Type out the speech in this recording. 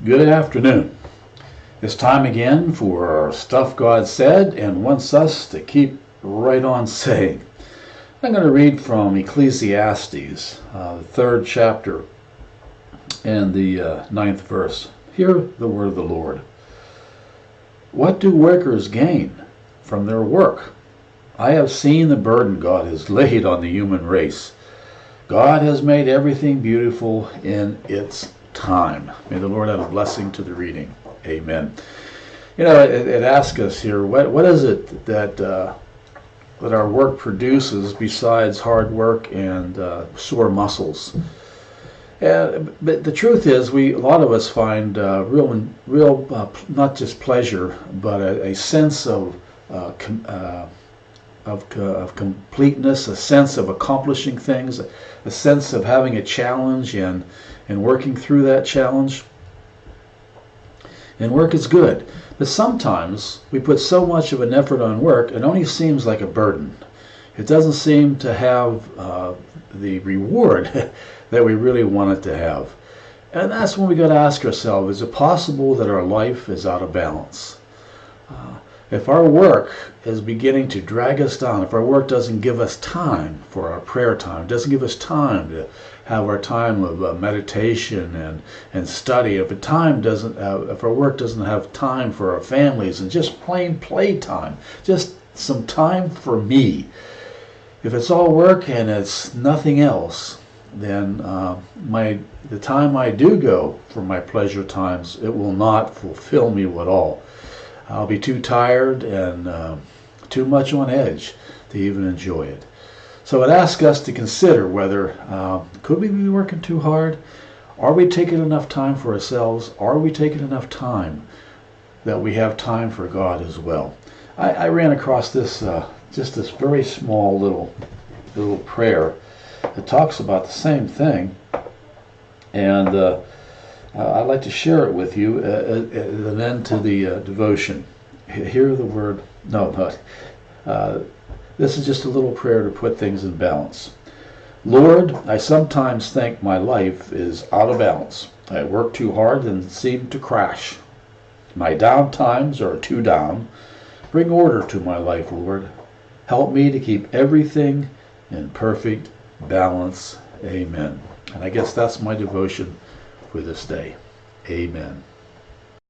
Good afternoon. It's time again for Stuff God Said and wants us to keep right on saying. I'm going to read from Ecclesiastes, the third chapter and the ninth verse. Hear the word of the Lord. What do workers gain from their work? I have seen the burden God has laid on the human race. God has made everything beautiful in its time. May the Lord add a blessing to the reading. Amen. You know, it asks us here, what is it that our work produces besides hard work and sore muscles? But the truth is, a lot of us find real not just pleasure, but a sense of completeness, a sense of accomplishing things, a sense of having a challenge and working through that challenge. And work is good. But sometimes we put so much of an effort on work, it only seems like a burden. It doesn't seem to have the reward that we really want it to have. And that's when we got to ask ourselves, is it possible that our life is out of balance? If our work is beginning to drag us down, if our work doesn't give us time for our prayer time, doesn't give us time to have our time of meditation and study, if our work doesn't have time for our families and just plain play time, just some time for me, if it's all work and it's nothing else, then the time I do go for my pleasure times, it will not fulfill me at all. I'll be too tired and too much on edge to even enjoy it. So it asks us to consider whether could we be working too hard? Are we taking enough time for ourselves? Are we taking enough time that we have time for God as well? I ran across this just this very small little prayer that talks about the same thing, and I'd like to share it with you as an end to the devotion. Hear the word. This is just a little prayer to put things in balance. Lord, I sometimes think my life is out of balance. I work too hard and seem to crash. My down times are too down. Bring order to my life, Lord. Help me to keep everything in perfect balance. Amen. And I guess that's my devotion for this day. Amen.